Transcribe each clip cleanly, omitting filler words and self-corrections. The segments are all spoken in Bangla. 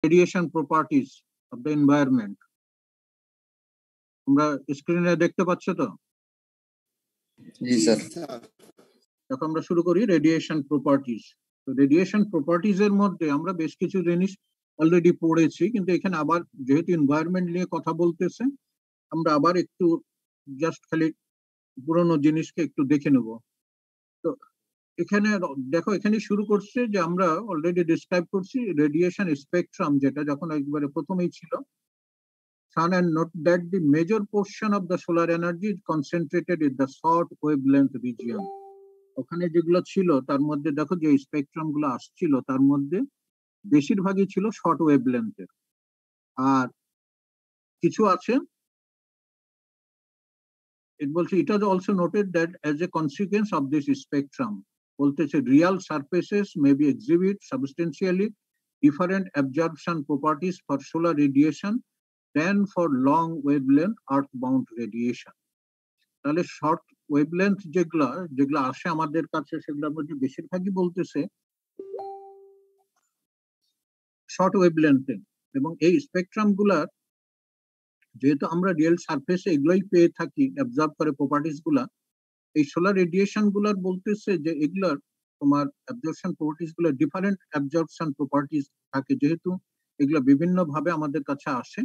radiation properties of the environment. তোমরা স্ক্রিনে দেখতে পাচ্ছ তো? জি স্যার। এখন আমরা শুরু করি রেডিয়েশন প্রপার্টিজ। তো রেডিয়েশন প্রপার্টিজ এর মধ্যে আমরা বেশ কিছু জিনিস অলরেডি পড়েছি, কিন্তু এখানে আবার যেহেতু এনভায়রনমেন্ট নিয়ে কথা বলতেছে, আমরা আবার একটু জাস্ট খালি পুরোনো জিনিসকে একটু দেখে নেব। তো এখানে দেখো, এখানে শুরু করছে যে আমরা অলরেডি ডিসক্রাইব করছি রেডিয়েশন স্পেকট্রাম, যেটা যখন একবারে প্রথমেই ছিল sun, and note that the major portion of the solar energy is concentrated in the short wavelength region. ওখানে যেগুলো ছিল তার মধ্যে দেখো যে স্পেকট্রাম গুলো আসছিল তার মধ্যে বেশিরভাগই ছিল শর্ট ওয়েভলেন্থের, আর কিছু আছে it was also noted that as a consequence of this spectrum, বলতেছে real surfaces may be exhibit substantially different absorption properties for solar radiation than for long wavelength earthbound radiation. তাহলে শর্ট ওয়েভলেন্থ যেগুলো আসে আমাদের কাছে, সেগুলোর মধ্যে বেশিরভাগই বলতেছে শর্ট ওয়েভলেন্থে, এবং এই স্পেকট্রাম গুলার যেহেতু আমরা রিয়েল সারফেসে এগুলোই পেয়ে থাকি অ্যাবজর্ব করে প্রপার্টিস গুলা, এই সোলার রেডিয়েশন গুলার বলতেছে যে এগুলার তোমার অ্যাবজর্পশন প্রপার্টিস গুলো ডিফারেন্ট অ্যাবজর্পশন প্রপার্টিস থাকে, যেহেতু এগুলো বিভিন্ন ভাবে আমাদের কাছে আসে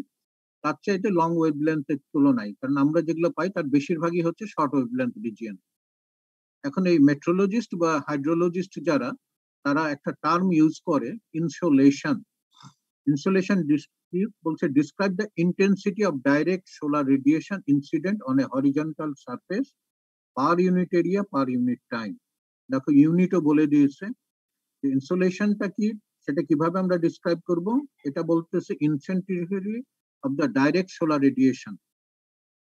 তার চাইতে লং ওয়েভলেন্থের তুলনায়, কারণ আমরা যেগুলো পাই তার বেশিরভাগই হচ্ছে শর্ট ওয়েভলেন্থ রিজিয়ন। এখন এই মেট্রোলজিস্ট বা হাইড্রোলজিস্ট যারা, তারা একটা টার্ম ইউজ করে ইনসোলেশন। ইনসোলেশন বলছে describe the intensity of direct solar radiation incident on a horizontal surface per unit area per unit time. দেখো ইউনিটও বলে দিয়েছে। ইনসোলেশনটা কি, সেটা কিভাবে আমরা ডিসক্রাইব করব, এটা বলতেছে intensity of the direct solar radiation.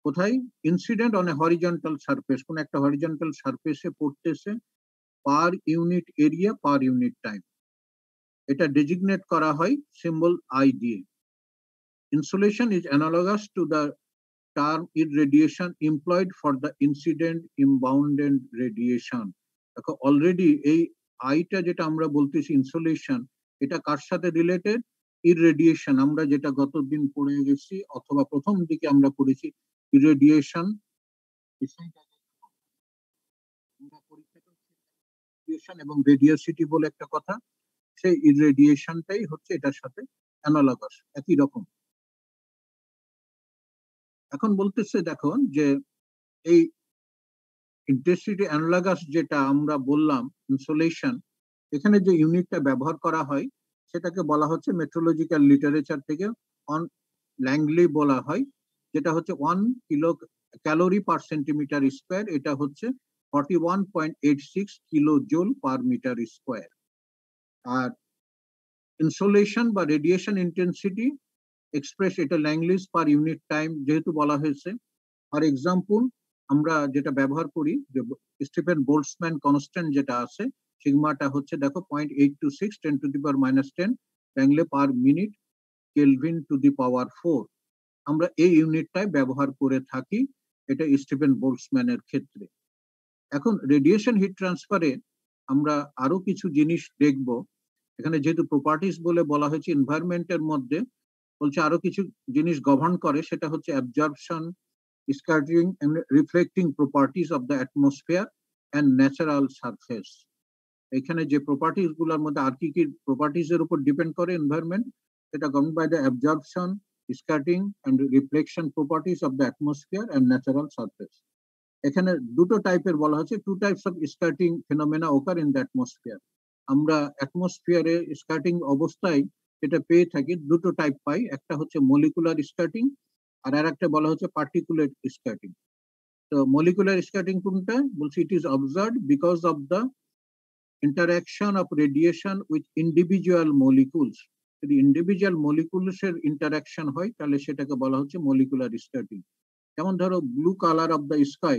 কোথায়? Incident on a horizontal surface, কোন একটা হরিজন্টাল সারফেসে পড়তেছে per unit area per unit time. এটা ডেজিগনেট করা হয় সিম্বল আই দিয়ে। Insolation is analogous to the term irradiation employed for the incident inbounded radiation. দেখো অলরেডি এই আইটা যেটা আমরা বলতেছি ইনসোলেশন, এটা কার সাথে রিলেটেড? ইররেডিয়েশন, আমরা যেটা গতদিন পড়ে গেছি অথবা প্রথম দিকে আমরা পড়েছি ইররেডিয়েশন এবং রেডিওসিটি বলে একটা কথা, সেই ইররেডিয়েশনটাই হচ্ছে এটার সাথে অ্যানালগাস, একই রকম। এখন বলতেছে দেখো যে এই ইন্টেন্সিটি অ্যানালগাস যেটা আমরা বললাম ইনসোলেশন, এখানে যে ইউনিটটা ব্যবহার করা হয় সেটাকে বলা হচ্ছে মেট্রোলজিক্যাল লিটারেচার থেকে অন ল্যাংলি বলা হয়, যেটা হচ্ছে 1 kilo calorie per centimetre square, এটা হচ্ছে 41.86 kilo joule per metre square. আর ইনসোলেশন বা রেডিয়েশন ইন্টেন্সিটি এক্সপ্রেস, এটা ল্যাংলিজ পার ইউনিট টাইম যেহেতু বলা হয়েছে। ফর এক্সাম্পল আমরা যেটা ব্যবহার করি যে স্টিফেন বোল্টজম্যান কনস্ট্যান্ট যেটা আছে, সিগমাটা হচ্ছে দেখো 0.826 10⁻10 langley per minute kelvin to the power 4। আমরা এই ইউনিটটাই ব্যবহার করে থাকি, এটা স্টিফেন বোল্টজম্যানের ক্ষেত্রে। এখন রেডিয়েশন হিট ট্রান্সফারে আমরা আরো কিছু জিনিস দেখব। এখানে যেহেতু প্রপার্টিস বলে বলা হয়েছে এনভায়রনমেন্টের মধ্যে, বলছে আরো কিছু জিনিস গভর্ন করে, সেটা হচ্ছে absorption, scattering and reflecting properties of the atmosphere and natural surface. এখানে যে প্রপার্টিস গুলোর মধ্যে আর কি কি প্রপার্টিস এর উপর ডিপেন্ড করে এনভায়রনমেন্ট, সেটা govern by the absorption, scattering and reflection properties of the atmosphere and natural surface. এখানে দুটো টাইপের বলা হচ্ছে, two types of scattering phenomena occur in the atmosphere. আমরা অ্যাটমসফিয়ারে স্ক্যাটারিং অবস্থায় যেটা পেয়ে থাকি দুটো টাইপ পাই, একটা হচ্ছে মলিকুলার স্ক্যাটারিং আর আরেকটা বলা হচ্ছে পার্টিকুলেট স্ক্যাটারিং। তো মলিকুলার স্ক্যাটারিং কোনটা? বলছি it is observed because of the interaction of radiation with individual molecules. যদি ইন্ডিভিজুয়াল মলিকুলস এর ইন্টারাকশন হয় তাহলে সেটাকে বলা হচ্ছে মলিকুলার স্ক্যাটারিং। যেমন ধরো blue colour of the sky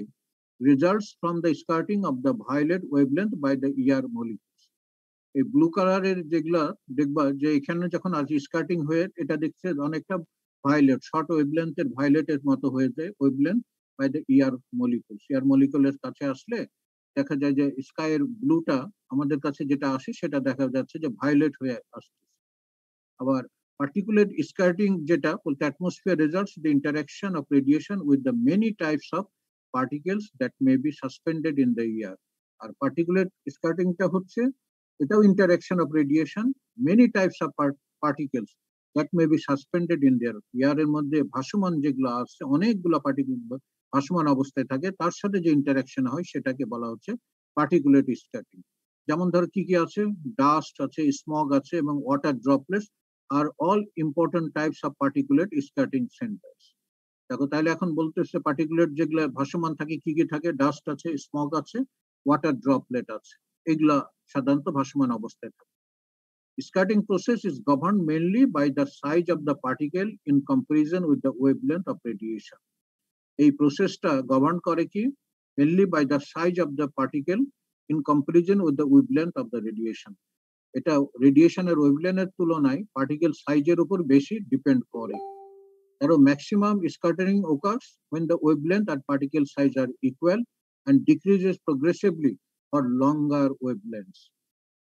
results from the scattering of the violet wavelength by the air molecules. এই ব্লু কালারের যেগুলা দেখবা যে এখানে যখন আজ স্কার্টিং হয়ে এটা দেখছে অনেকটা ভায়োলেট, শর্ট ওয়েভলেন্থের ভায়োলেটের মতো হয়ে যায় wavelength by the air molecules. Air মলিকুলের কাছে আসলে দেখা যায় যে স্কাইয়ের ব্লুটা আমাদের কাছে যেটা আসে সেটা দেখা যাচ্ছে যে ভায়োলেট হয়ে আসছে। আবার particulate scattering যেটা বলতে atmosphere results the interaction of radiation with the many types of particles that may be suspended in the air. R particulate scattering টা হচ্ছে এটাও interaction of radiation many types of particles that may be suspended in the air এর মধ্যে ভাসমান যেগুলো আছে অনেকগুলো পার্টিকেল ভাসমান অবস্থায় থাকে তার সাথে যে ইন্টারঅ্যাকশন হয় সেটাকে বলা হচ্ছে particulate scattering. যেমন ধরো কি কি আছে, ডাস্ট আছে, স্মগ আছে এবং water droplets are all important types of particulate scattering centres. দেখো তাহলে এখন বলতেছে পার্টিকুলেট যেগুলো ভাসমান থাকে কি কি থাকে, ডাস্ট আছে, স্মগ আছে, ওয়াটার ড্রপলেট আছে, এগুলা সাধারণত ভাসমান অবস্থায় থাকে। Scattering process is governed mainly by the size of the particle in comparison with the wavelength of radiation. এই প্রসেসটা গভর্ন করে কি mainly by the size of the particle in comparison with the wavelength of the radiation. এটা রেডিয়েশনের ওয়েভলেন্থের তুলনায় পার্টিকেল সাইজের উপর বেশি ডিপেন্ড করে। আরো maximum scattering occurs when the wavelength and particle size are equal and decreases progressively for longer wavelengths.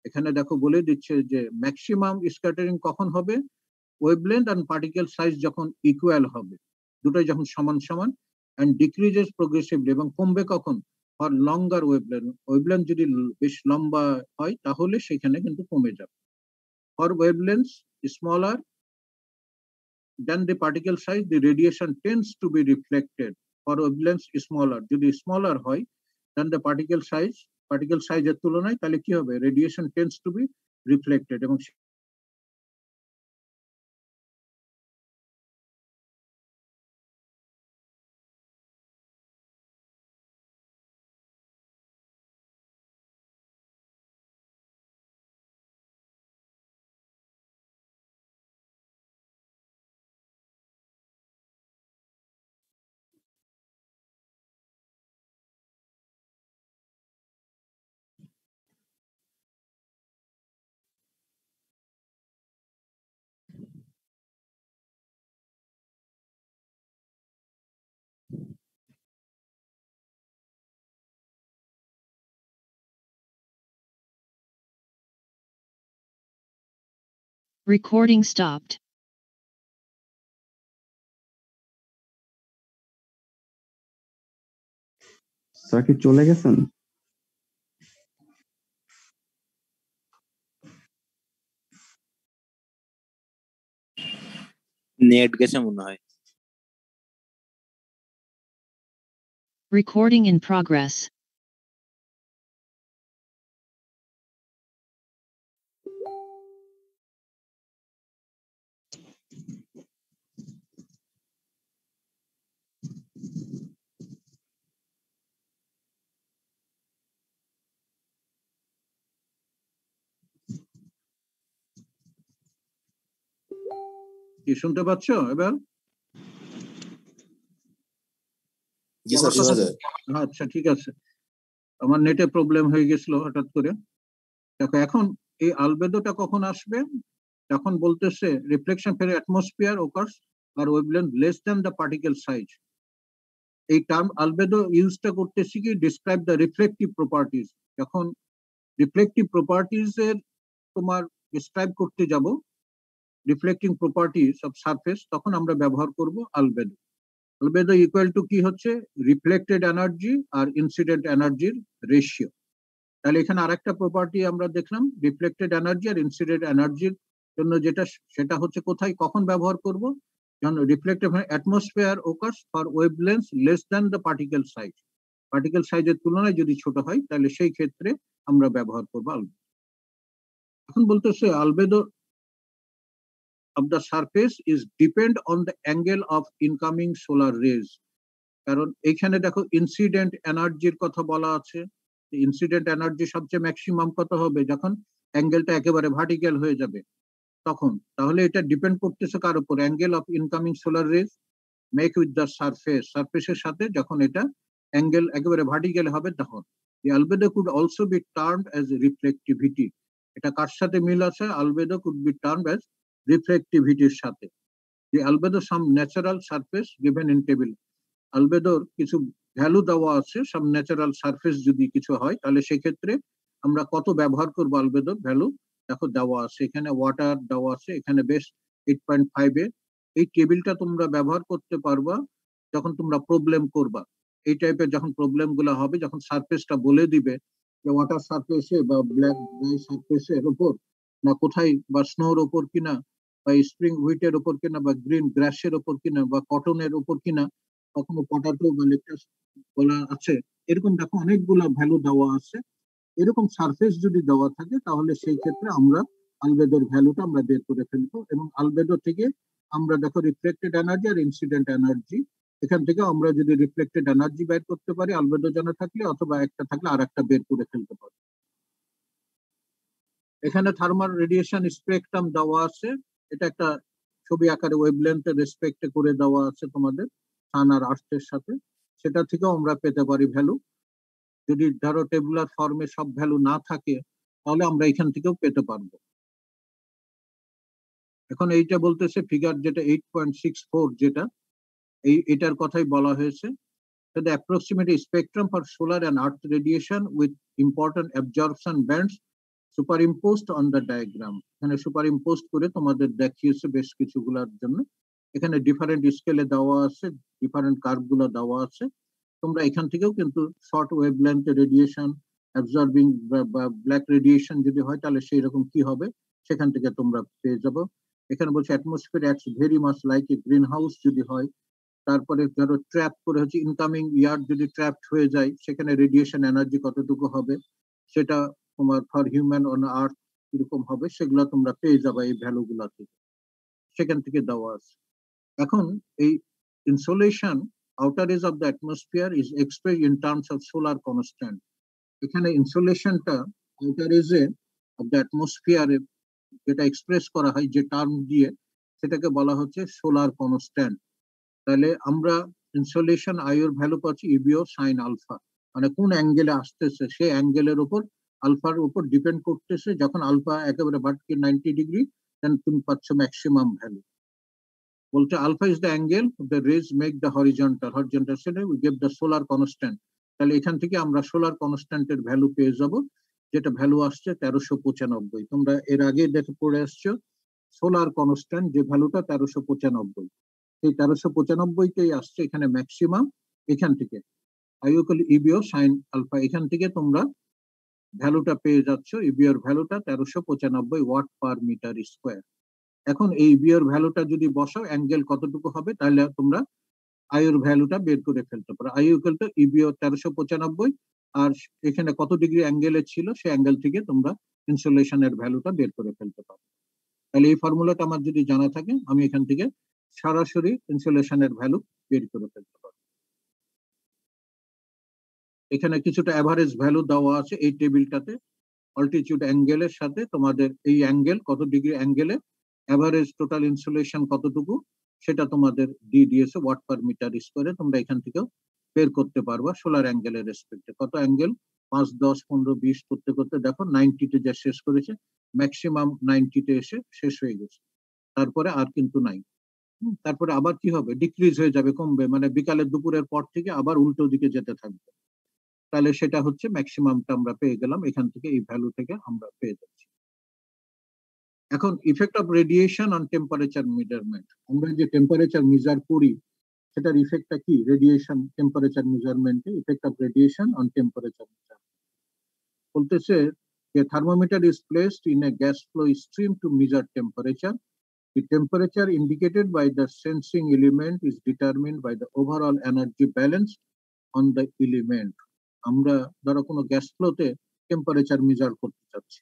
এখানে দেখো বলে দিচ্ছে যে ম্যাক্সিমাম স্ক্যাটারিং কখন হবে, ওয়েভলেন্থ এন্ড পার্টিকেল সাইজ যখন ইকুয়াল হবে, দুটোই যখন সমান সমান, and decreases progressively এবং কমবে কখন, ফর লঙ্গার ওয়েভলেন্থ, ওয়েভলেন্থ যদি বেশ লম্বা হয় তাহলে সেখানে কিন্তু কমে যাবে। For wavelength smaller then the particle size the radiation tends to be reflected. For wavelengths smaller, যদি smaller হয় then the particle size এর তুলনায় তাহলে কি হবে, radiation tends to be reflected এবং Recording stopped. স্যার কি চলে গেছেন? নেট গেছে মনে হয়। Recording in progress. কি শুনতে পাচ্ছ এবার? জি স্যার, শোনা যায়। আচ্ছা ঠিক আছে, আমার নেটে প্রবলেম হয়ে গেছিল হঠাৎ করে। দেখো এখন এই আলবেদোটা কখন আসবে, যখন বলতেছে রিফ্লেকশন ফর অ্যাটমসফিয়ার ওকার্স আর wavelength less than the particle size. এই টার্ম আলবেদো ইউজটা করতেছি কি ডিসক্রাইব দ্য রিফ্লেকটিভ প্রপার্টিজ। যখন রিফ্লেকটিভ প্রপার্টিজ এর তোমার ডিসক্রাইব করতে যাব রিফ্লেক্টিং প্রপার্টিজ অফ সারফেস, তখন আমরা ব্যবহার করব আলবেদো। আলবেদো ইকুয়াল টু কি হচ্ছে, রিফ্লেক্টেড এনার্জি আর ইনসিডেন্ট এনার্জির রেশিও। তাহলে এখানে আরেকটা প্রপার্টি আমরা দেখলাম, রিফ্লেক্টেড এনার্জি আর ইনসিডেন্ট এনার্জির জন্য যেটা, সেটা হচ্ছে কোথায় কখন ব্যবহার করব, যখন reflected atmosphere occurs for wavelength less than the particle size, particle সাইজের তুলনায় যদি ছোট হয় তাহলে সেই ক্ষেত্রে আমরা ব্যবহার করবো আলবেদো। এখন বলতেছে আলবেদো of the surface is depend on the angle of incoming solar rays. কারণ এখানে দেখো ইনসিডেন্ট এনার্জির কথা বলা আছে, ইনসিডেন্ট এনার্জি সবচেয়ে ম্যাক্সিমাম কত হবে, যখন অ্যাঙ্গেলটা একেবারে ভার্টিক্যাল হয়ে যাবে তখন। তাহলে এটা ডিপেন্ড করতেছে কার উপর, angle of incoming solar rays make with the surface, সারফেসের সাথে যখন এটা অ্যাঙ্গেল একেবারে ভার্টিক্যাল হবে তখন। The albedo could also be termed as reflectivity. এটা কার সাথে মিল আছে, albedo could be termed as রিফ্লেক্টিভিটির সাথে। The albedo some natural surface given in table. আলবেদোর কিছু ভ্যালু দেওয়া আছে, সাম ন্যাচারাল সারফেস যদি কিছু হয় তাহলে সেক্ষেত্রে আমরা কত ব্যবহার করবো আলবেদোর ভ্যালু দেখো দেওয়া আছে, এখানে ওয়াটার দেওয়া আছে, এখানে বেশ 8.5 এ এই টেবিলটা তোমরা ব্যবহার করতে পারবা যখন তোমরা প্রবলেম করবা। এই টাইপের যখন প্রবলেম গুলো হবে, যখন সারফেসটা বলে দিবে যে ওয়াটার সারফেসে বা ব্ল্যাক ড্রাই সারফেসের উপর না কোথায়, বা স্নোর উপর কিনা, বা স্প্রিং হুইটের উপর কিনা, বা গ্রিন গ্রাসের উপর কিনা, বা কটনের উপর কিনা, কখনো পটাটো বা লেকটাস বলা আছে, এরকম দেখো অনেকগুলো ভ্যালু দেওয়া আছে। এরকম সারফেস যদি দেওয়া থাকে তাহলে সেই ক্ষেত্রে আমরা আলবেডোর ভ্যালুটা আমরা বের করে ফেলবো, এবং আলবেডো থেকে আমরা দেখো রিফ্লেক্টেড এনার্জি আর ইনসিডেন্ট এনার্জি, এখান থেকে আমরা যদি রিফ্লেক্টেড এনার্জি বের করতে পারি আলবেডো জানা থাকলে, অথবা একটা থাকলে আর একটা বের করে ফেলতে পারি। এখানে থার্মাল রেডিয়েশন স্পেকট্রাম দেওয়া আছে, এটা একটা ছবি আকারে ওয়েভলেন্থের রেসপেক্টে করে দেওয়া আছে তোমাদের সান আর আর্থের সাথে, সেটা থেকেও আমরা পেতে পারি ভ্যালু। যদি ধরো টেবুলার ফর্মে সব ভ্যালু না থাকে তাহলে আমরা এখান থেকেও পেতে পারবো। এখন এইটা বলতেছে ফিগার যেটা 8.64, যেটা এটার কথাই বলা হয়েছে। The approximate spectrum for solar and earth radiation with important absorption bands superimposed on the diagram. এখানে সুপারইম্পোজড করে তোমাদের দেখিয়েছে বেশ কিছুগুলোর জন্য। এখানে ডিফারেন্ট স্কেলে দেওয়া আছে, ডিফারেন্ট কার্ভ গুলো দেওয়া আছে। তোমরা এখান থেকেও কিন্তু শর্ট ওয়েভলেন্থ রেডিয়েশন অ্যাবজর্বিং বা ব্ল্যাক রেডিয়েশন যদি হয় তাহলে সেই রকম কি হবে সেখান থেকে তোমরা পেয়ে যাবো। এখানে বলছে atmosphere acts very much like a green house যদি হয়, তারপরে ধরো ট্র্যাপ করে হচ্ছে ইনকামিং ইয়ার যদি ট্র্যাপড হয়ে যায় সেখানে রেডিয়েশন এনার্জি কতটুকু হবে, সেটা তোমার ফর হিউম্যান অন আর্থ কিরকম হবে সেগুলো তোমরা পেয়ে যাবে এই ভ্যালুগুলা থেকে, সেখান থেকে দেওয়া আছে। এখন এই insolation outer edge of the atmosphere is expressed in terms of solar constant. এখানে ইনসোলেশনটা outer edge of the atmosphere যেটা এক্সপ্রেস করা হয় যে টার্ম দিয়ে, সেটাকে বলা হচ্ছে সোলার কনস্ট্যান্ট। তাহলে আমরা ইনসোলেশন আইওর ভ্যালু পাচ্ছি ইবিও সাইন আলফা, মানে কোন অ্যাঙ্গেলে আসতেছে সেই অ্যাঙ্গেলের উপর, আলফার উপর ডিপেন্ড করতেছে। যখন আলফা একেবারে বাড়ছে 90 ডিগ্রি, দেন তুমি পাচ্ছ ম্যাক্সিমাম ভ্যালু। বলতে alpha is the angle the rays make the horizontal, horizontal সেটা we gave the solar constant. তাহলে এখান থেকে আমরা সোলার কনস্ট্যান্টের ভ্যালু পেয়ে যাব, যেটা ভ্যালু আসছে 1395। তোমরা এর আগে দেখে পড়ে আসছো সোলার কনস্ট্যান্ট যে ভ্যালুটা 1395, সেই 1395টাই আসছে এখানে ম্যাক্সিমাম। এখান থেকে আইওকল ইবিও সাইন আলফা, এখান থেকে তোমরা ভ্যালুটা পেয়ে যাচ্ছ, ইবিওর ভ্যালুটা 1395 ওয়াট পার মিটার স্কোয়ার। এখন এই ইবিওর ভ্যালুটা যদি বসাও অ্যাঙ্গেল কতটুকু হবে তাহলে তোমরা আইওর ভ্যালুটা বের করে ফেলতে পারো। আইওকল তো ইবিও 1395, আর এখানে কত ডিগ্রি অ্যাঙ্গেলে ছিল সেই অ্যাঙ্গেল থেকে তোমরা ইনসোলেশনের ভ্যালুটা বের করে ফেলতে পারো। তাহলে এই ফর্মুলাটা আমার যদি জানা থাকে আমি এখান থেকে সরাসরি ইনসোলেশনের ভ্যালু বের করে ফেলতে পারবো। এখানে কিছুটা অ্যাভারেজ ভ্যালু দেওয়া আছে এই টেবিলটাতে, অল্টিটিউড অ্যাঙ্গেলের সাথে তোমাদের এই অ্যাঙ্গেল কত ডিগ্রি অ্যাঙ্গেলে অ্যাভারেজ টোটাল ইনসুলেশন কতটুকু সেটা তোমাদের দিয়ে দিয়েছে ওয়াট পার মিটার স্কোয়ারে। তোমরা এখান থেকেও বের করতে পারবা সোলার অ্যাঙ্গেলের রেসপেক্টে কত অ্যাঙ্গেল, 5, 10, 15, 20 করতে করতে দেখো 90-তে যা শেষ করেছে, ম্যাক্সিমাম 90-তে এসে শেষ হয়ে গেছে, তারপরে আর কিন্তু নাই। তারপরে আবার কি হবে, ডিক্রিজ হয়ে যাবে, কমবে, মানে বিকালের দুপুরের পর থেকে আবার উল্টো দিকে যেতে থাকবে। তাহলে সেটা হচ্ছে ম্যাক্সিমামটা আমরা পেয়ে গেলাম, এখান থেকে এই ভ্যালু থেকে আমরা পেয়ে যাচ্ছি। এখন effect of radiation on temperature measurement, আমরা যে টেম্পারেচার মেজার করি সেটার ইফেক্টটা কি রেডিয়েশন টেম্পারেচার মেজারমেন্টে, effect of radiation on temperature measurement বলতেছে যে thermometer is placed in a gas flow stream to measure temperature. The temperature indicated by the sensing element is determined by the overall energy balance on the element. আমরা ধরো কোনো গ্যাস ফ্লোতে টেম্পারেচার মেজার করতে চাচ্ছি,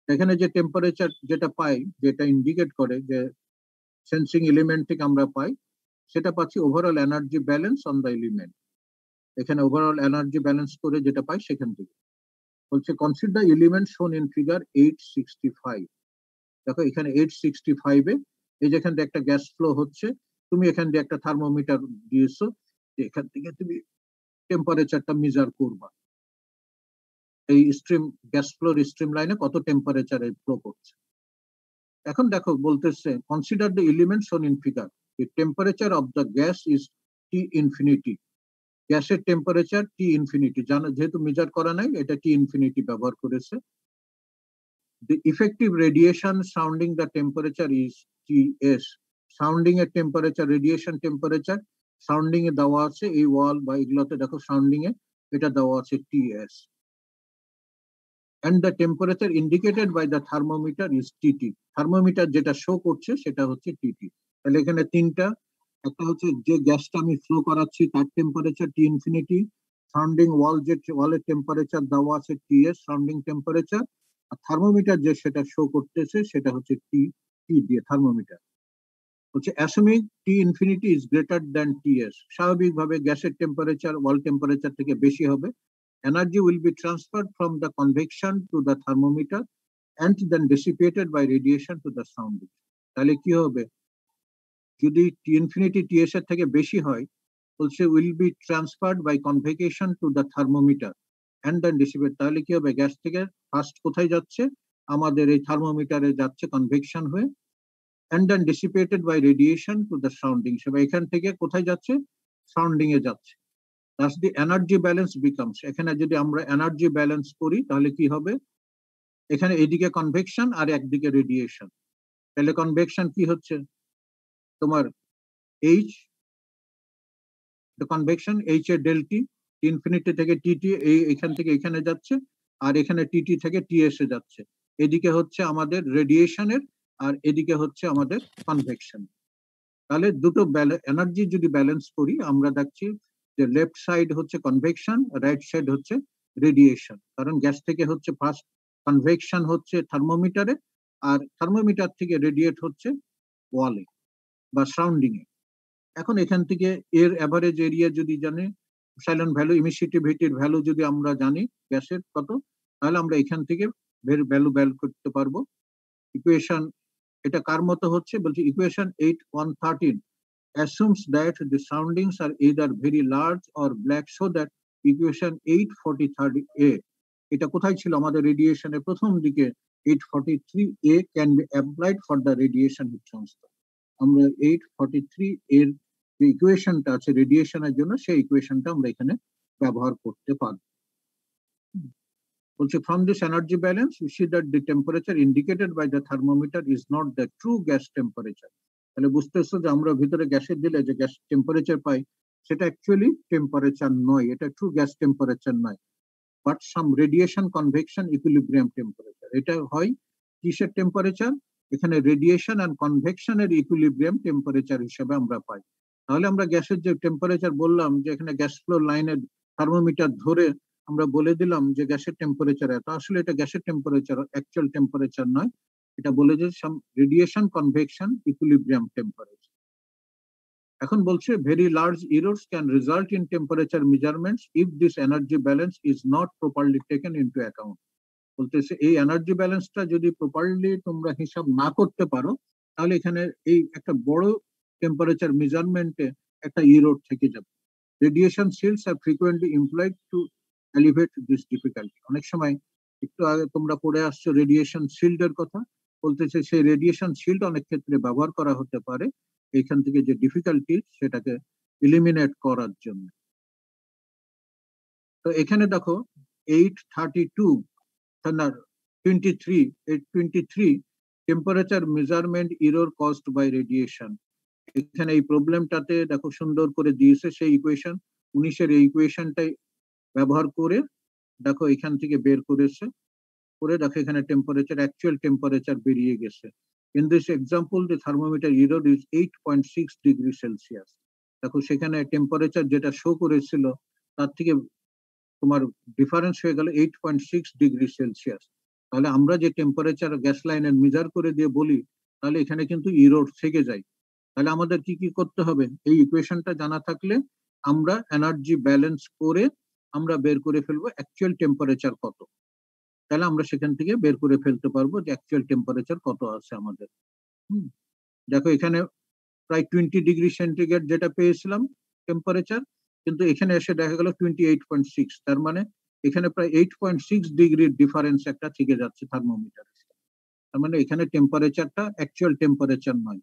এখানে যে টেম্পারেচার যেটা পাই, যেটা ইন্ডিকেট করে যে সেন্সিং এলিমেন্ট থেকে আমরা পাই, সেটা পাচ্ছি overall energy balance on the element. এখানে ওভারঅল এনার্জি ব্যালেন্স করে যেটা পাই সেখান থেকে বলছে কনসিডার এলিমেন্ট শোন ইন ফিগার 865। দেখো এখানে 865-এ এই যেখান থেকে একটা গ্যাস ফ্লো হচ্ছে, তুমি এখান দিয়ে একটা থার্মোমিটার দিয়েছো, এখান থেকে তুমি টেম্পারেচারটা মেজার করবা, এই স্ট্রিম গ্যাস ফ্লোর স্ট্রিম লাইনে কত টেম্পারেচারে ফ্লো করছে। এখন দেখো বলতেছে কনসিডার দ্য এলিমেন্টস শোন in figure, the temperature of the gas is T infinity. গ্যাসের টেম্পারেচার টি ইনফিনিটি, জানো যেহেতু মেজার করা নাই এটা টি ইনফিনিটি ব্যবহার করেছে। The effective radiation surrounding the temperature is TS, sounding এর টেম্পারেচার, রেডিয়েশন টেম্পারেচার সাউন্ডিং এ দেওয়া আছে, এই ওয়াল বা এগুলোতে দেখো সাউন্ডিং এ এটা দেওয়া আছে TS, and the temperature indicated by the thermometer is TT. Thermometer যেটা শো করছে সেটা হচ্ছে TT। তাহলে এখানে তিনটা, একটা হচ্ছে যে গ্যাসটা আমি ফ্লো করাচ্ছি তার টেম্পারেচার T ইনফিনিটি, সাউন্ডিং ওয়াল যে ওয়ালের টেম্পারেচার দেওয়া আছে TS সাউন্ডিং টেম্পারেচার, আর থার্মোমিটার যে সেটা শো করতেছে সেটা হচ্ছে T দিয়ে থার্মোমিটার হচ্ছে অ্যাসুমিং T infinity is greater than TS, স্বাভাবিকভাবে গ্যাসের টেম্পারেচার ওয়াল টেম্পারেচার থেকে বেশি হবে, energy will be transferred from the convection to the thermometer and then dissipated by radiation to the sounding. তাহলে কি হবে, যদি T infinity TS এর থেকে বেশি হয় বলছে will be transferred by convection to the thermometer and then dissipate, তাহলে কি হবে, গ্যাস থেকে ফার্স্ট কোথায় যাচ্ছে, আমাদের এই থার্মোমিটারে যাচ্ছে কনভেকশন হয়ে, and then dissipated by radiation to the sounding, সেটা এখান থেকে কোথায় যাচ্ছে, সাউন্ডিং এ যাচ্ছে। Thus the energy balance becomes, এখানে যদি আমরা এনার্জি ব্যালেন্স করি তাহলে কি হবে, এখানে এদিকে কনভেকশন আর একদিকে রেডিয়েশন, তাহলে কনভেকশন কি হচ্ছে তোমার H, কনভেকশন H এর ডেল টি, ইনফিনিটি থেকে টিটি এখান থেকে এখানে যাচ্ছে, আর এখানে টিটি থেকে TS এ যাচ্ছে, এদিকে হচ্ছে আমাদের রেডিয়েশনের আর এদিকে হচ্ছে আমাদের কনভেকশন। তাহলে দুটো এনার্জি যদি ব্যালেন্স করি আমরা দেখছি যে লেফট সাইড হচ্ছে কনভেকশন, রাইট সাইড হচ্ছে রেডিয়েশন, কারণ গ্যাস থেকে হচ্ছে ফার্স্ট কনভেকশন হচ্ছে থার্মোমিটারে আর থার্মোমিটার থেকে রেডিয়েট হচ্ছে ওয়ালে বা সারাউন্ডিং এ। এখন এখান থেকে এর অ্যাভারেজ এরিয়া যদি জানি, সাইলেন্ট ভ্যালু ইমিসিভিটির ভ্যালু যদি আমরা জানি গ্যাসের কত, তাহলে আমরা এখান থেকে ভ্যালু করতে পারবো। ইকুয়েশন এটা কার মতো হচ্ছে বলছে, equation 8.1.13 assumes that the soundings are either very large or black, so that equation 843A, এটা কোথায় ছিল আমাদের রেডিয়েশনের প্রথম দিকে, 843A can be applied for the radiation heat transfer। আমরা 843 এর যে ইকুয়েশনটা আছে রেডিয়েশনের জন্য সেই ইকুয়েশনটা আমরা এখানে ব্যবহার করতে পারব। বলছে from this energy balance we see that the temperature indicated by the thermometer is not the true gas temperature। তাহলে বুঝতেছো যে আমরা ভিতরে গ্যাসের দিলে যে গ্যাস টেম্পারেচার পাই সেটা অ্যাকচুয়ালি টেম্পারেচার নয়, এটা ট্রু গ্যাস টেম্পারেচার নয়, but some radiation convection equilibrium temperature. এটা হয় কিসের টেম্পারেচার, এখানে রেডিয়েশন এন্ড কনভেকশনের ইকুইলিব্রিয়াম টেম্পারেচার হিসেবে আমরা পাই। তাহলে আমরা গ্যাসের যে টেম্পারেচার বললাম যে এখানে গ্যাস ফ্লো লাইনের থার্মোমিটার ধরে আমরা বলে দিলাম যে গ্যাসের টেম্পারেচার এত, আসলে এটা গ্যাসের টেম্পারেচার অ্যাকচুয়াল টেম্পারেচার নয়, এটা বলে যে সাম রেডিয়েশন কনভেকশন ইকুইলিব্রিয়াম টেম্পারেচার। এখন বলছে very large errors can result in temperature measurements if this energy balance is not properly taken into account. বলতেছে এই এনার্জি ব্যালেন্সটা যদি প্রপারলি তোমরা হিসাব না করতে পারো তাহলে এখানে এই একটা বড় টেম্পারেচার মেজারমেন্টে একটা এরর থেকে যাবে। Radiation shields are frequently employed to elevate this difficulty. অনেক সময় একটু আগে তোমরা পড়ে আসছো রেডিয়েশন শিল্ডের কথা, বলতেছে সেই রেডিয়েশন শিল্ড অনেক ক্ষেত্রে ব্যবহার করা হতে পারে এইখান থেকে যে ডিফিকাল্টি সেটাকে এলিমিনেট করার জন্য। তো এখানে দেখো 823 temperature measurement error caused by radiation. এখানে এই প্রবলেমটাতে দেখো সুন্দর করে দিয়েছে সেই ইকুয়েশন 19 এই ইকুয়েশনটাই ব্যবহার করে দেখো এখান থেকে বের করেছে, করে দেখো এখানে টেম্পারেচার অ্যাকচুয়াল টেম্পারেচার বেরিয়ে গেছে। In this example the thermometer error is 8.6 degree Celsius. দেখো সেখানে টেম্পারেচার যেটা শো করেছিল তার থেকে তোমার ডিফারেন্স হয়ে গেল 8.6 ডিগ্রি সেলসিয়াস। তাহলে আমরা যে টেম্পারেচার গ্যাস লাইনের মেজার করে দিয়ে বলি তাহলে এখানে কিন্তু এরর থেকে যায়। তাহলে আমাদের কি কি করতে হবে, এই ইকুয়েশনটা জানা থাকলে আমরা এনার্জি ব্যালেন্স করে আমরা বের করে ফেলবো অ্যাকচুয়াল টেম্পারেচার কত, তাহলে আমরা সেখান থেকে বের করে ফেলতে পারবো যে অ্যাকচুয়াল টেম্পারেচার কত আছে আমাদের। দেখো এখানে প্রায় 20 ডিগ্রি সেন্টিগ্রেড যেটা পেয়েছিলাম টেম্পারেচার, কিন্তু এখানে এসে দেখা গেল 28.6, তার মানে এখানে প্রায় 8.6 ডিগ্রির ডিফারেন্স একটা থেকে যাচ্ছে থার্মোমিটার। তার মানে এখানে টেম্পারেচারটা অ্যাকচুয়াল টেম্পারেচার নয়।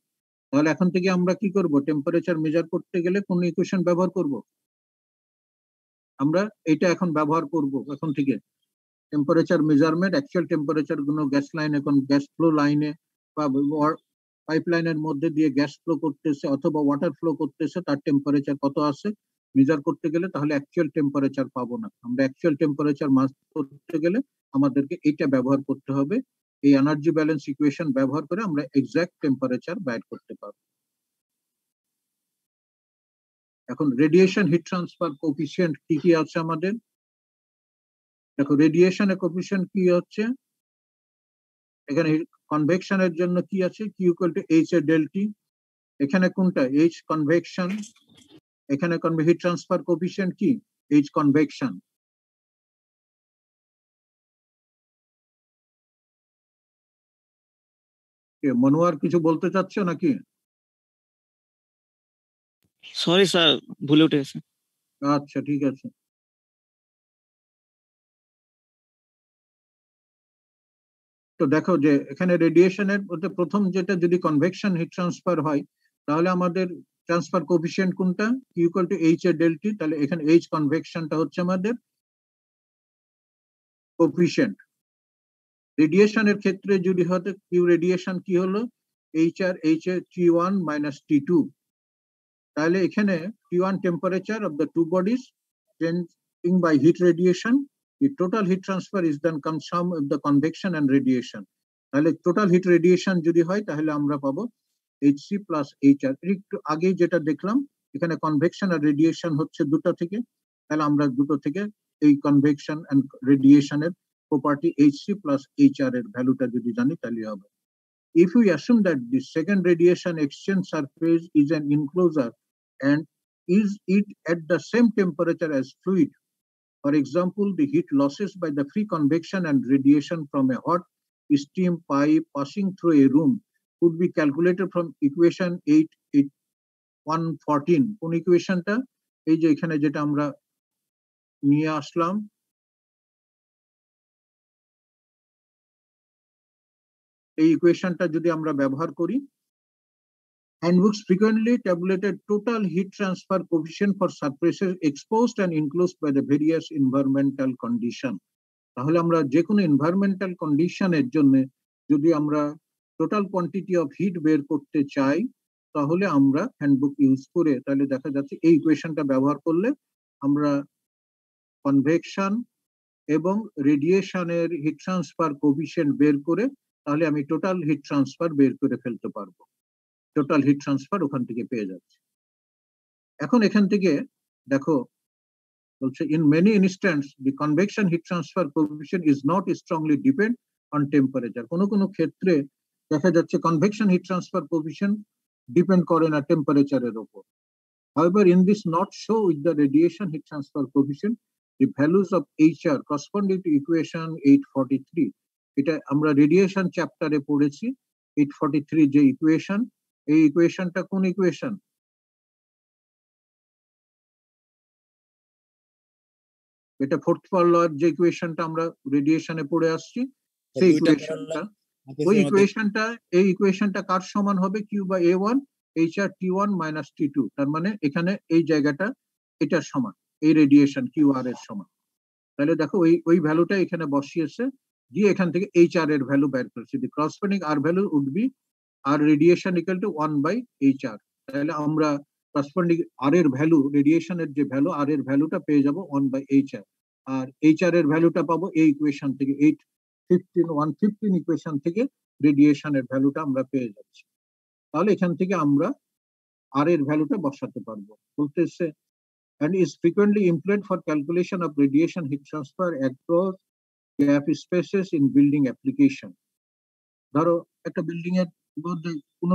তাহলে এখন থেকে আমরা কি করব, টেম্পারেচার মেজার করতে গেলে কোন ইকুয়েশন ব্যবহার করব, আমরা এটা এখন ব্যবহার করব এখন থেকে। টেম্পারেচার মেজারমেন্ট অ্যাকচুয়াল টেম্পারেচার গুলো গ্যাস লাইনে, এখন গ্যাস ফ্লো লাইনে বা পাইপলাইনের মধ্যে দিয়ে গ্যাস ফ্লো করতেছে অথবা ওয়াটার ফ্লো করতেছে, তার টেম্পারেচার কত আছে মেজার করতে গেলে, তাহলে অ্যাকচুয়াল টেম্পারেচার পাবো না। আমরা অ্যাকচুয়াল টেম্পারেচার মাস করতে গেলে আমাদেরকে এটা ব্যবহার করতে হবে। এই এনার্জি ব্যালেন্স ইকুয়েশন ব্যবহার করে আমরা এক্সাক্ট টেম্পারেচার বের করতে পারবো। এখন রেডিয়েশন হিট ট্রান্সফার কোএফিসিয়েন্ট কি কি আছে আমাদের দেখো। রেডিয়েশনের কোএফিসিয়েন্ট কি হচ্ছে, এখানে কনভেকশনের জন্য কি আছে, Q equal to H A del T. এখানে কোনটা এইচ কনভেকশন, এখানে হিট ট্রান্সফার কোএফিসিয়েন্ট কি এইচ কনভেকশন। মনোয়ার কিছু বলতে চাচ্ছ নাকি? সরি স্যার, ভুলে উঠে গেছে। আচ্ছা ঠিক আছে। তো দেখো যে এখানে রেডিয়েশনের মধ্যে প্রথম যেটা, যদি কনভেকশন হিট ট্রান্সফার হয় তাহলে আমাদের ট্রান্সফার কোএফিসিয়েন্ট কোনটা, Q equal to H A del T. তাহলে এখানে এইচ কনভেকশনটা হচ্ছে আমাদের কোএফিসিয়েন্ট। রেডিয়েশনের ক্ষেত্রে যদি হতে কিউ রেডিয়েশন কি হলো H R H A T one minus T two. তাহলে এখানে T1 temperature of the two bodies changing by heat radiation, the total heat transfer is then comes sum of the convection and radiation. তাহলে টোটাল হিট রেডিয়েশন যদি হয় তাহলে আমরা পাবো HC প্লাস HR। একটু আগে যেটা দেখলাম এখানে কনভেকশন আর রেডিয়েশন হচ্ছে দুটো থেকে, তাহলে আমরা দুটো থেকে এই কনভেকশন এন্ড রেডিয়েশনের প্রপার্টি HC প্লাস HR এর ভ্যালুটা যদি জানি তাহলে হবে। If we assume that the second radiation exchange surface is an enclosure and is it at the same temperature as fluid, for example, the heat losses by the free convection and radiation from a hot steam pipe passing through a room could be calculated from equation 8.114. কোন ইকুয়েশনটা, এই যে এখানে যেটা আমরা নিয়ে আসলাম, এই ইকুয়েশনটা যদি আমরা ব্যবহার করি, handbooks frequently tabulated total heat transfer coefficient for surfaces exposed and enclosed by the various environmental condition. তাহলে আমরা যে কোনো এনভায়রনমেন্টাল কন্ডিশনের জন্য যদি আমরা টোটাল কোয়ান্টিটি অফ হিট বের করতে চাই তাহলে আমরা হ্যান্ডবুক ইউজ করে, তাহলে দেখা যাচ্ছে এই ইকুয়েশনটা ব্যবহার করলে আমরা কনভেকশন এবং রেডিয়েশনের হিট ট্রান্সফার কোএফিসিয়েন্ট বের করে তাহলে আমি টোটাল হিট ট্রান্সফার বের করে ফেলতে পারবো। টোটাল হিট ট্রান্সফার ওখান থেকে পেয়ে যাচ্ছে। এখন এখান থেকে দেখো বলছে, in many instances the convection heat transfer coefficient is not strongly depend on temperature. কোনো ক্ষেত্রে দেখা যাচ্ছে convection heat transfer coefficient depend করে না টেম্পারেচারের উপর। However, in this not so with the radiation heat transfer coefficient, the values of HR corresponding to equation 843. এটা আমরা রেডিয়েশন চ্যাপ্টারে পড়েছি 843 যে ইকুয়েশন, এই ইকুয়েশনটা কোন ইকুয়েশন, এটা ফোর্থ লর যে ইকুয়েশনটা আমরা রেডিয়েশনে পড়ে আসছি সেই ইকুয়েশনটা, ওই ইকুয়েশনটা, এই ইকুয়েশনটা কার সমান হবে, Q by A1 HR T1 minus T2। তার মানে এখানে এই জায়গাটা এটার সমান, এই রেডিয়েশন কিউ আর এর সমান। তাহলে দেখো ওই ভ্যালুটা এখানে বসিয়েছে, দিয়ে এখান থেকে HR এর ভ্যালু বের করেছে। The corresponding R value would be R radiation equal to 1 by HR। তাহলে আমরা করসপন্ডিং R এর ভ্যালু, রেডিয়েশনের যে ভ্যালু R এর ভ্যালুটা পেয়ে যাব 1 বাই HR, আর HR এর ভ্যালুটা পাবো এই ইকুয়েশন থেকে 115 ইকুয়েশন থেকে রেডিয়েশনের ভ্যালুটা আমরা পেয়ে যাচ্ছি। তাহলে এখান থেকে আমরা R এর ভ্যালুটা বসাতে পারবো। বলতেছে and is frequently employed for calculation of radiation heat transfer across gap spaces in building application. ধরো একটা বিল্ডিং এর মধ্যে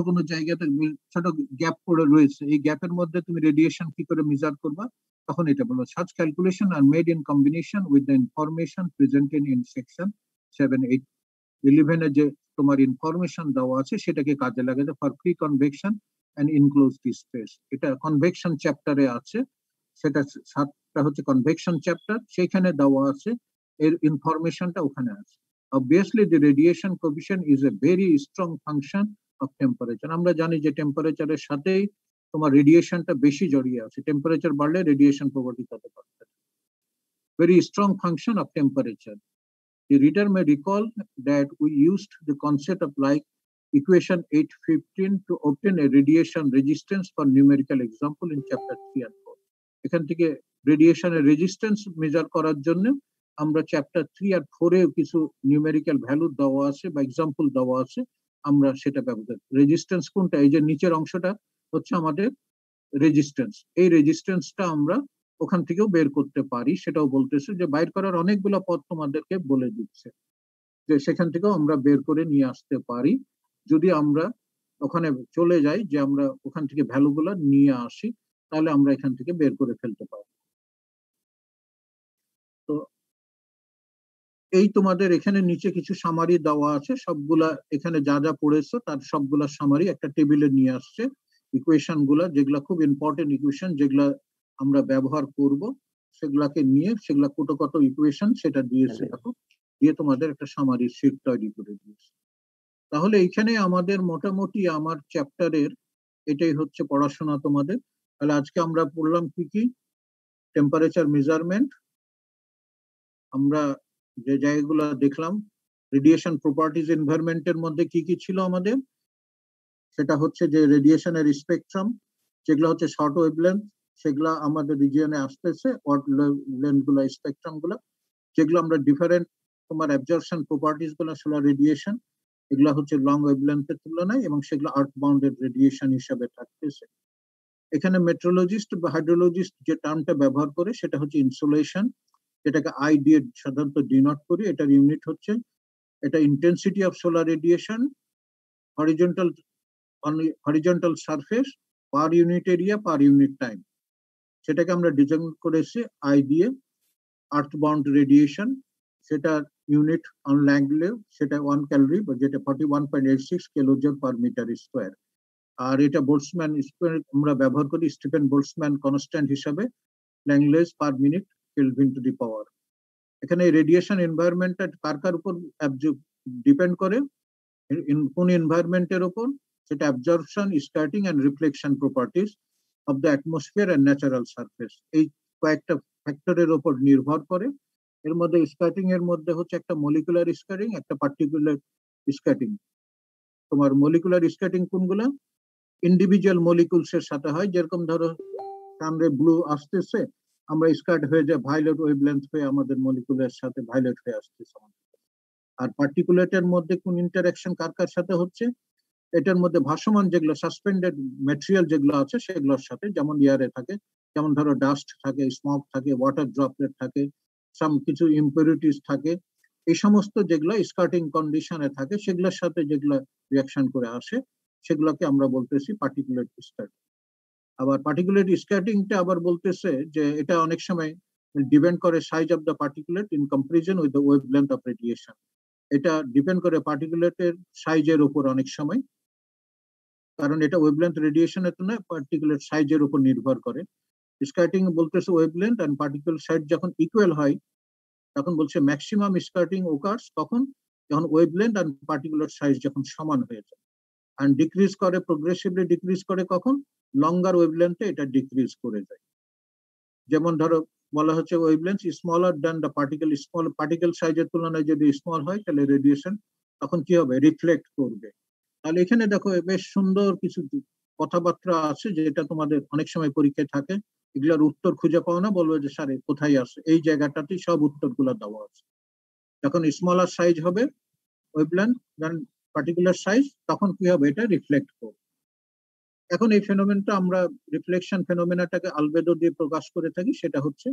কোনো জায়গাতে ছোট গ্যাপ পড়ে রয়েছে, এই গ্যাপের মধ্যে তুমি রেডিয়েশন কি করে মেজার করবা, তখন এটা বলো such calculation are made in combination with the information presented in section 7.8.11 এ যে তোমার ইনফরমেশন দেওয়া আছে সেটাকে কাজে লাগাতে for free convection and enclosed space. এটা কনভেকশন চ্যাপ্টারে আছে, সেটা 7টা হচ্ছে কনভেকশন চ্যাপ্টার, সেখানে দেওয়া আছে, এর ইনফরমেশনটা ওখানে আছে। Obviously the radiation coefficient is a very strong function of temperature. আমরা জানি যে টেম্পারেচারের সাথেই তোমার রেডিয়েশনটা বেশি জড়িয়ে আছে, টেম্পারেচার বাড়লে রেডিয়েশন প্রপার্টি তত বাড়বে। Very strong function of temperature. The reader may recall that we used the concept of like equation 815 to obtain a radiation resistance for numerical example in chapter 3 and 4. এখান থেকে রেডিয়েশনের রেজিস্ট্যান্স মেজার করার জন্য আমরা চ্যাপ্টার 3 আর 4 এ কিছু নিউমেরিক্যাল ভ্যালু দেওয়া আছে বা এক্সাম্পল দেওয়া আছে, আমরা সেটা ব্যবহার করি। রেজিস্ট্যান্স কোনটা? এই যে নিচের অংশটা হচ্ছে আমাদের রেজিস্ট্যান্স। এই রেজিস্ট্যান্সটা আমরা ওখান থেকেও বের করতে পারি, সেটাও বলতেছে যে বাইর করার অনেকগুলো পথ তোমাদেরকে বলে দিচ্ছে, যে সেখান থেকেও আমরা বের করে নিয়ে আসতে পারি যদি আমরা ওখানে চলে যাই, যে আমরা ওখান থেকে ভ্যালুগুলো নিয়ে আসি, তাহলে আমরা এখান থেকে বের করে ফেলতে পারি। তো এই তোমাদের এখানে নিচে কিছু সামারি দেওয়া আছে, সবগুলা এখানে যা যা পড়েছো তার সবগুলা সামারি একটা টেবিলে নিয়ে আসছে। ইকুয়েশন গুলা যেগুলা খুব ইম্পর্টেন্ট ইকুয়েশন, যেগুলা আমরা ব্যবহার করব, সেগুলাকে নিয়ে সেগুলা কত কত ইকুয়েশন সেটা দিয়েছে, দেখো দিয়ে তোমাদের একটা সামারি শিট তৈরি করে দিয়েছে। তাহলে এইখানে আমাদের মোটামুটি আমার চ্যাপ্টারের এটাই হচ্ছে পড়াশোনা তোমাদের। তাহলে আজকে আমরা পড়লাম কি কি? টেম্পারেচার মেজারমেন্ট, আমরা যে জায়গাগুলো দেখলাম, রেডিয়েশন প্রপার্টিজ এনভায়রনমেন্টের মধ্যে কি কি ছিল আমাদের, সেটা হচ্ছে যে রেডিয়েশনের স্পেকট্রাম, যেগুলো হচ্ছে শর্ট ওয়েভলেন্থ, সেগুলো আমাদের রিজিয়নে আসতেছে, ওয়েভলেন্থ গুলো স্পেকট্রাম গুলো, যেগুলো আমরা ডিফারেন্ট তোমার অ্যাবজর্পশন প্রপার্টিজ গুলো সোলার রেডিয়েশন, এগুলো হচ্ছে লং ওয়েভলেন্থের তুলনায়, এবং সেগুলো আর্থ বাউন্ডেড রেডিয়েশন হিসাবে থাকতেছে। এখানে মেট্রোলজিস্ট বা হাইড্রোলজিস্ট যে টার্মটা ব্যবহার করে সেটা হচ্ছে ইনসোলেশন, যেটাকে আই দিয়ে সাধারণত ডিনোট করি। এটার ইউনিট হচ্ছে, এটা intensity of solar radiation horizontal surface per unit area per unit time, সেটাকে আমরা ডিজাইন করেছি আই দিয়ে। আর্থ বাউন্ড রেডিয়েশন, সেটা ইউনিট অন ল্যাংলে সেটা 1 ক্যালোরি, যেটা 41.86 কিলোজুল পার মিটার স্কোয়ার। আর এটা বোল্টসম্যান স্কোয়ার আমরা ব্যবহার করি স্টিফেন বোল্টসম্যান কনস্ট্যান্ট হিসাবে, langleys per minute kelvin to the power. এখানে রেডিয়েশন এনভায়রনমেন্টটা কার কার উপর ডিপেন্ড করে, কোন এনভায়রনমেন্টের উপর, সেটা absorption, scattering and reflection properties of the atmosphere and natural surface, এই কয়েকটা ফ্যাক্টরের উপর নির্ভর করে। এর মধ্যে স্ক্যাটারিং এর মধ্যে হচ্ছে একটা মলিকুলার স্ক্যাটারিং, একটা পার্টিকুলার স্ক্যাটারিং। তোমার মলিকুলার স্ক্যাটারিং কোনগুলো? ইন্ডিভিজুয়াল মলিকুলস এর সাথে হয়, যেরকম ধরো সামনে ব্লু আসতেছে, আমরা স্কার্ট হয়ে যায় ভায়োলেট ওয়েভলেন্থ হয়ে আমাদের মলিকুলের সাথে ভায়োলেট হয়ে আসতেছে। আর পার্টিকুলেটের মধ্যে কোন ইন্টারাকশন কার কার সাথে হচ্ছে, এটার মধ্যে ভাসমান যেগুলো সাসপেন্ডেড ম্যাটেরিয়াল যেগুলো আছে সেগুলোর সাথে, যেমন এয়ারে থাকে, যেমন ধরো ডাস্ট থাকে, স্মোক থাকে, ওয়াটার ড্রপলেট থাকে, সাম কিছু ইম্পিউরিটিস থাকে, এই সমস্ত যেগুলো স্কার্টিং কন্ডিশনে থাকে সেগুলোর সাথে যেগুলো রিয়াকশন করে আসে সেগুলোকে আমরা বলতেছি পার্টিকুলেট স্কার্টিং। আবার পার্টিকুলেট স্ক্যাটারিংটা আবার বলতেছে যে এটা অনেক সময় ডিপেন্ড করে size of the particulate in comparison with the wavelength of radiation, এটা ডিপেন্ড করে পার্টিকুলেটের সাইজের উপর অনেক সময়, কারণ এটা ওয়েভলেন্থ রেডিয়েশনের তুলনায় পার্টিকুলেট সাইজের উপর নির্ভর করে। স্ক্যাটারিং বলতেছে ওয়েভলেন্থ এন্ড পার্টিকুলার সাইজ যখন ইকুয়াল হয় তখন বলছে ম্যাক্সিমাম স্ক্যাটারিং ওকার্স, কখন? যখন ওয়েভলেন্থ এন্ড পার্টিকুলার সাইজ যখন সমান হয়ে যায়। and decrease করে progressively decrease করে কখন? লঙ্গার ওয়েভলেন্থে এটা ডিক্রিজ করে যায়। যেমন ধরো বলা হচ্ছে wavelength smaller than the particle, small particle সাইজের তুলনায় যদি স্মল হয় তাহলে রেডিয়েশন তখন কি হবে? রিফ্লেক্ট করবে। তাহলে এখানে দেখো বেশ সুন্দর কিছু কথাবার্তা আছে যেটা তোমাদের অনেক সময় পরীক্ষায় থাকে, এগুলোর উত্তর খুঁজে পাও না, বলবে যে স্যার কোথায় আছে, এই জায়গাটাতেই সব উত্তরগুলো দেওয়া আছে। যখন স্মলার সাইজ হবে ওয়েভলেন্থ দেন পার্টিকুলার সাইজ, তখন কি হবে? এটা রিফ্লেক্ট করবে। এখন এই ফেনোমেনটা আমরা রিফ্লেকশন ফেনোমেনাটাকে আলবেদো দিয়ে প্রকাশ করে থাকি, সেটা হচ্ছে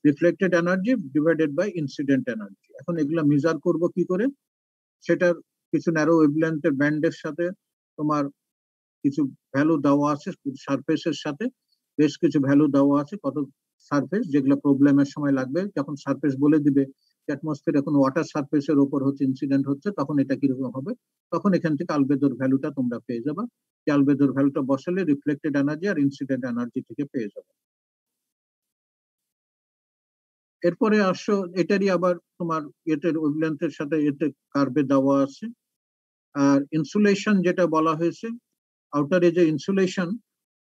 reflected energy divided by incident energy. এখন এগুলা মেজার করব কি করে? সেটার কিছু ন্যারো ওয়েভলেন্থের ব্যান্ডের সাথে তোমার কিছু ভ্যালু দেওয়া আছে, সারফেসের সাথে বেশ কিছু ভ্যালু দেওয়া আছে, কত সারফেস যেগুলো প্রবলেমের সময় লাগবে, যখন সারফেস বলে দিবে অ্যাটমসফিয়ার এখন ওয়াটার সারফেসের উপর হচ্ছে ইনসিডেন্ট হচ্ছে, তখন এটা কিরকম হবে, তখন এখান থেকে আলবেদোর ভ্যালুটা তোমরা পেয়ে যাবে। আলবেদোর ভ্যালুটা বসালে রিফ্লেক্টেড এনার্জি আর ইনসিডেন্ট এনার্জি থেকে পেয়ে যাবে। এরপরে আসো, এটারই আবার তোমার এটার ওয়েভলেন্থের সাথে এতে কার্ভে দেওয়া আছে। আর ইনসুলেশন যেটা বলা হয়েছে, আউটারে যে ইনসুলেশন,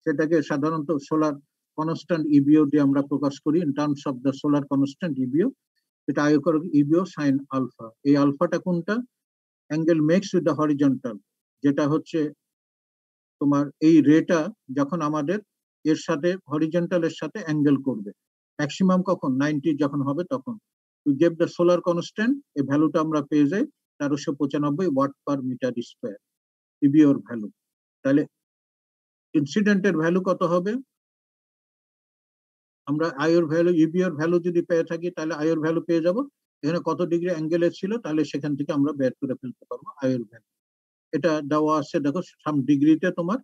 সেটাকে সাধারণত সোলার কনস্ট্যান্ট ইবিও দিয়ে আমরা প্রকাশ করি in terms of the solar constant ইবিও, যেটা আয়কর ইবিও সাইন আলফা। এই আলফাটা কোনটা? Angle makes with the horizontal, যেটা হচ্ছে তোমার এই রেটা যখন আমাদের এর সাথে হরিজন্টালের সাথে অ্যাঙ্গেল করবে, ম্যাক্সিমাম কখন 90 যখন হবে তখন we gave the solar constant, এই ভ্যালুটা আমরা পেয়ে যাই 1395 ওয়াট পার মিটার স্কয়ার ইবিওর ভ্যালু। তাহলে ইনসিডেন্টের ভ্যালু কত হবে? আমরা আইওর ভ্যালু ইবিওর ভ্যালু যদি পেয়ে থাকি তাহলে আইওর ভ্যালু পেয়ে যাব। এখানে কত ডিগ্রি অ্যাঙ্গেলে ছিল তাহলে সেখান থেকে আমরা বের করে ফেলতে পারবো আইওর ভ্যালু। এটা দেওয়া আছে, দেখো সাম ডিগ্রিতে তোমার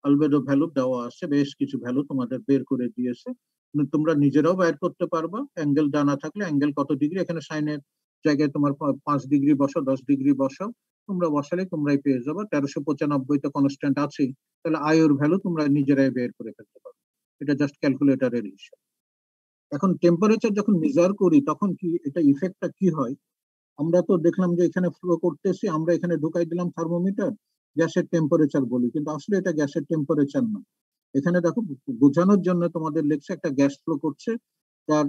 আলবেডো ভ্যালু দেওয়া আছে, বেশ কিছু ভ্যালু তোমাদের বের করে দিয়েছে, তোমরা নিজেরাও বের করতে পারবা। অ্যাঙ্গেল জানা থাকলে অ্যাঙ্গেল কত ডিগ্রি, এখানে সাইনের জায়গায় তোমার 5 ডিগ্রি বসো, 10 ডিগ্রি বসো, তোমরা বসালে তোমরাই পেয়ে যাবে। 1395 তো কনস্ট্যান্ট আছেই, তাহলে আইওর ভ্যালু তোমরা নিজেরাই বের করে ফেলতে পারো। এটা জাস্ট ক্যালকুলেটরের হিসাব। এখন টেম্পারেচার যখন মেজার করি তখন কি এটা ইফেক্টটা কি হয়? আমরা তো দেখলাম যে এখানে ফ্লো করতেছি, আমরা এখানে ঢুকাই দিলাম থার্মোমিটার, গ্যাসের টেম্পারেচার বলি, কিন্তু আসলে এটা গ্যাসের টেম্পারেচার না। এখানে দেখো বোঝানোর জন্য তোমাদের লেখছে একটা গ্যাস ফ্লো করছে, তার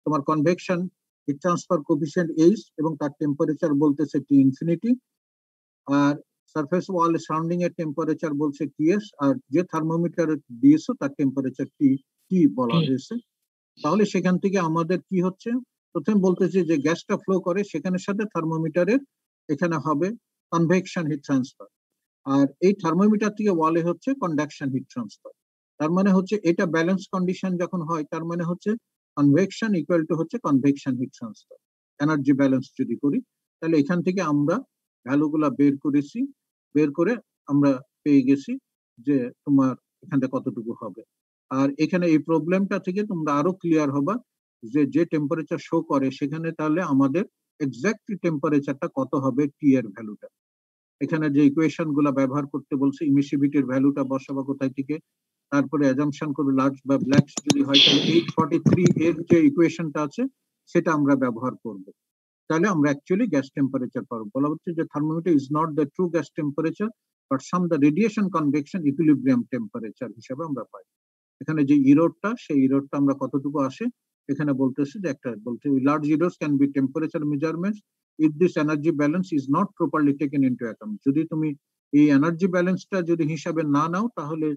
তোমার convection heat transfer coefficient H এবং তার টেম্পারেচার বলতেছে টি ইনফিনিটি, আর সারফেস ওয়াল সারাউন্ডিং এর টেম্পারেচার বলছে টিএস, আর যে থার্মোমিটার দিয়েছো তার টেম্পারেচার টি টি বলা হয়েছে। তাহলে সেখান থেকে আমাদের কি হচ্ছে, প্রথমে বলতেছে যে গ্যাসটা ফ্লো করে সেখানে সাথে থার্মোমিটারের এখানে হবে কনভেকশন হিট ট্রান্সফার, আর এই থার্মোমিটার থেকে ওয়ালে হচ্ছে কন্ডাকশন হিট ট্রান্সফার। তার মানে হচ্ছে এটা ব্যালেন্স কন্ডিশন যখন হয় তার মানে হচ্ছে কনভেকশন ইকুয়াল টু হচ্ছে convection heat transfer. Energy balance যদি করি তাহলে এখান থেকে আমরা ভ্যালুগুলা বের করেছি, বের করে আমরা পেয়ে গেছি যে তোমার এখানে কতটুকু হবে। আর এখানে এই প্রবলেমটা থেকে তোমরা আরো ক্লিয়ার হবা যে যে টেম্পারেচার শো করে সেখানে তাহলে আমাদের এক্সাক্ট টেম্পারেচারটা কত হবে টি এর ভ্যালুটা। এখানে যে ইকুয়েশন গুলা ব্যবহার করতে বলছে, ইমিসিভিটির ভ্যালুটা বসাবো কোথায় থেকে, তারপরে অ্যাজাম্পশন করে লার্জ বা ব্ল্যাকস যদি হয় তাহলে 843 এর যে ইকুয়েশনটা আছে সেটা আমরা ব্যবহার করব, তাহলে আমরা অ্যাকচুয়ালি গ্যাস টেম্পারেচার পাবো। বলা হচ্ছে যে thermometer is not the true gas temperature but some the radiation convection equilibrium temperature হিসেবে আমরা পাই। এখানে যে ইরোডটা সেই ইরোডটা আমরা কতটুকু আসে এখানে বলতেছে যে একটা বলতে large ইরোডস can be temperature measurements if this energy balance is not properly taken into account. যদি তুমি এই এনার্জি ব্যালেন্সটা যদি হিসাবে না নাও তাহলে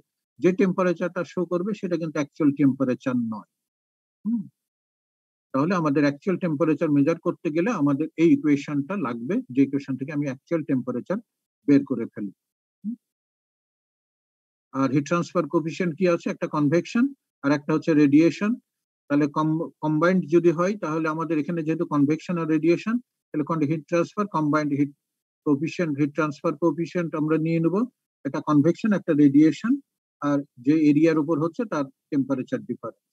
যে টেম্পারেচারটা শো করবে সেটা কিন্তু অ্যাকচুয়াল টেম্পারেচার নয়। তাহলে আমাদের অ্যাকচুয়াল টেম্পারেচার মেজার করতে গেলে আমাদের এই ইকুয়েশনটা লাগবে, যে ইকুয়েশন থেকে আমি অ্যাকচুয়াল টেম্পারেচার বের করে ফেলি। আর হিট ট্রান্সফার কোফিশিয়েন্ট কি আছে, একটা কনভেকশন আর একটা হচ্ছে রেডিয়েশন। তাহলে কম্বাইন্ড যদি হয় তাহলে আমাদের এখানে যেহেতু কনভেকশন আর রেডিয়েশন, তাহলে heat transfer combined heat coefficient, heat transfer coefficient আমরা নিয়ে নেব, একটা কনভেকশন একটা রেডিয়েশন, আর যে এরিয়ার উপর হচ্ছে তার টেম্পারেচার ডিফারেন্স।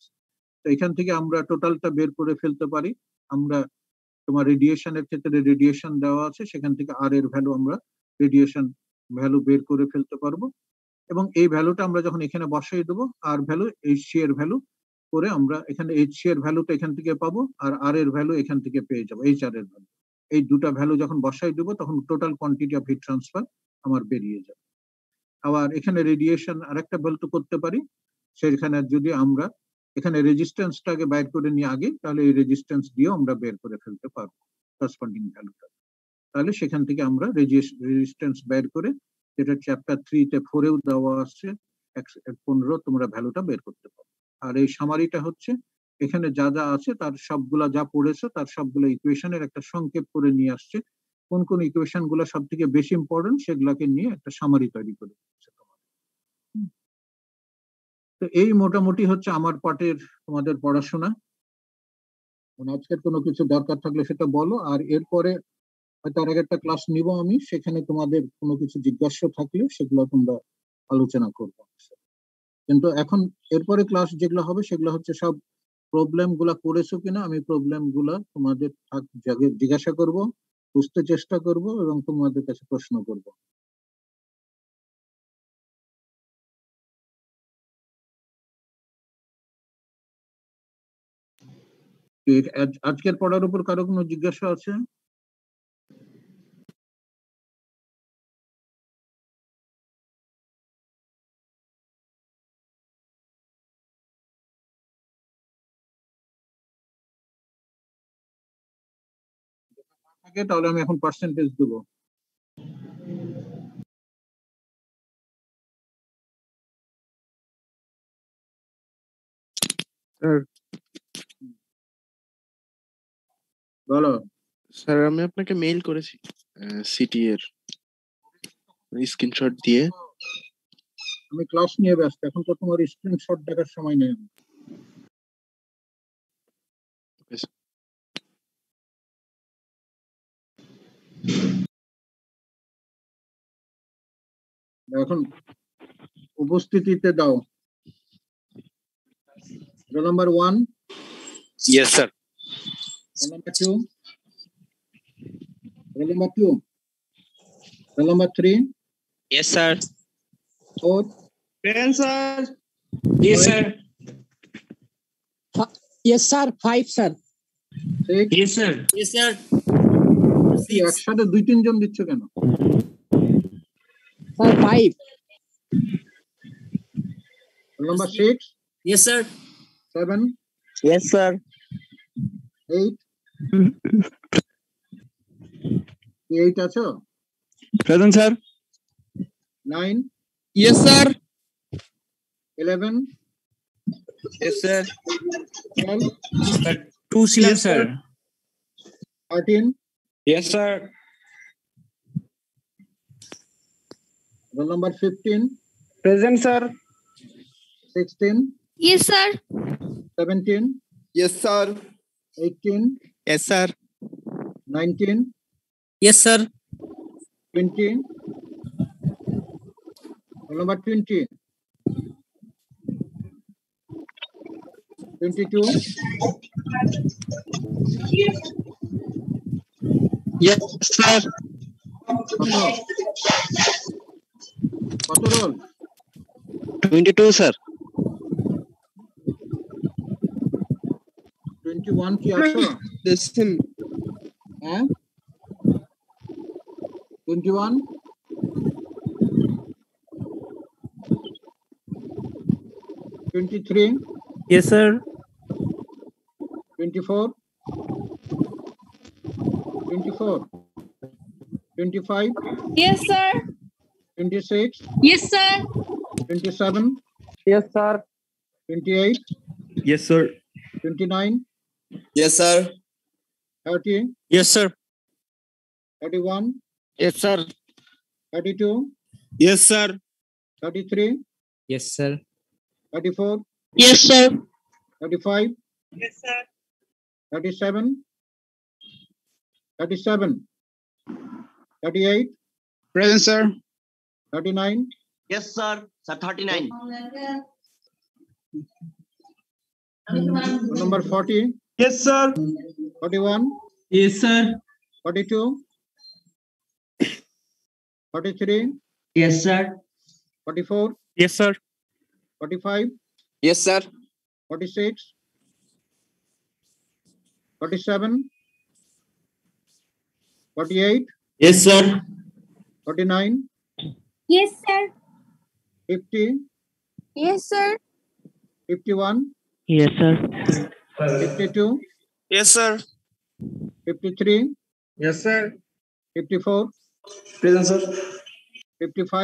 তো এখান থেকে আমরা টোটালটা বের করে ফেলতে পারি। আমরা তোমার রেডিয়েশনের ক্ষেত্রে রেডিয়েশন দেওয়া আছে, সেখান থেকে আর এর ভ্যালু আমরা রেডিয়েশন ভ্যালু বের করে ফেলতে পারবো, এবং এই ভ্যালুটা আমরা যখন এখানে বসাই দেবো আর ভ্যালু এইচসি এর ভ্যালু করে আমরা এখানে এইচসি এর ভ্যালুটা এখান থেকে পাবো আর আর এর ভ্যালু এখান থেকে পেয়ে যাবো, এইচ আর এর ভ্যালু। এই দুটা ভ্যালু যখন বসাই দেবো তখন total quantity of heat transfer আমার বেরিয়ে যাবে। আবার এখানে রেডিয়েশন আরেকটা ভ্যালু করতে পারি, সেখানে যদি আমরা এখানে রেজিস্ট্যান্সটাকে বাইর করে নিয়ে আগে, তাহলে এই রেজিস্ট্যান্স দিয়েও আমরা বের করে ফেলতে পারবো করসপন্ডিং ভ্যালুটা। তাহলে সেখান থেকে আমরা রেজিস্ট্যান্স বের করে, যেটা চ্যাপ্টার 3 তে 4-এও দেওয়া আছে 15, তোমরা ভ্যালুটা বের করতে পারো। আর এই সামারিটা হচ্ছে এখানে যা যা আছে তার সবগুলা যা পড়েছে তার সবগুলো ইকুয়েশনের একটা সংক্ষেপ করে নিয়ে আসছে, কোন কোন ইকুয়েশন গুলো সব থেকে বেশি ইম্পর্টেন্ট সেগুলোকে নিয়ে একটা সামারি তৈরি করে দিচ্ছে তোমার। তো এই মোটামুটি হচ্ছে আমার পার্টের তোমাদের পড়াশোনা। আজকের কোনো কিছু দরকার থাকলে সেটা বলো, আর এরপরে হয়তো আর একটা ক্লাস নিব আমি, সেখানে তোমাদের কোনো কিছু জিজ্ঞাসা থাকলে সেগুলো তোমরা আলোচনা করবো। কিন্তু এখন এরপরে ক্লাস যেগুলো হবে সেগুলো হচ্ছে সব প্রবলেম গুলা করেছো কিনা, আমি প্রবলেম গুলা তোমাদের জিজ্ঞাসা করব, বুঝতে চেষ্টা করব এবং তোমাদের কাছে প্রশ্ন করব। আজকের পড়ার উপর কারো কোনো জিজ্ঞাসা আছে? তাহলে আমি এখন পার্সেন্টেজ দেবো। স্যার বলো। স্যার আমি আপনাকে মেইল করেছি সিটি এর স্ক্রিনশট দিয়ে। আমি ক্লাস নিয়ে ব্যস্ত, এখন তো তোমার স্ক্রিনশট দেখার সময় নেই। এখন উপস্থিতিতে দাও। Roll number 1, Yes, sir. roll number 2, roll number 2, roll number 3, Yes, sir. 4, Present, sir. Yes, sir. Yes, sir. 5, sir. 6। Yes, sir. Yes, sir. কি একসাথে 2-3 জন দিচ্ছ কেন? Sir, 5. Roll number 6, Yes, sir. 7, Yes, sir. 8, 8 আছো? Present, sir. 9, Yes, sir. 11, Yes, sir. 12, 2 silam, sir. 13, Yes, sir. roll number 15, Present, sir. 16, Yes, sir. 17, Yes, sir. 18, Yes, sir. 19, Yes, sir. 20, roll number 20, 22, Yes, sir. কত রোল? 22, sir. 21 কি আছো? Listen. হ্যাঁ 21, 23, Yes, sir. 24, 24, 25, Yes, sir. 26, Yes, sir. 27, Yes, sir. 28, Yes, sir. 29, Yes, sir. 30, Yes, sir. 31, Yes, sir. 32, Yes, sir. 33, Yes, sir. 34, Yes, sir. 35, Yes, sir. 37, 37, 38, Present, sir. 39, Yes, sir. Sir, 39. roll number 40, Yes, sir. 41, Yes, sir. 42, 43, Yes, sir. 44, Yes, sir. 45, Yes, sir. 46, 47, 48, Yes, sir. 49, Yes, sir. 50, Yes, sir. 51, Yes, sir. 52, Yes, sir. 53, Yes, sir. 54, Present, sir. 55,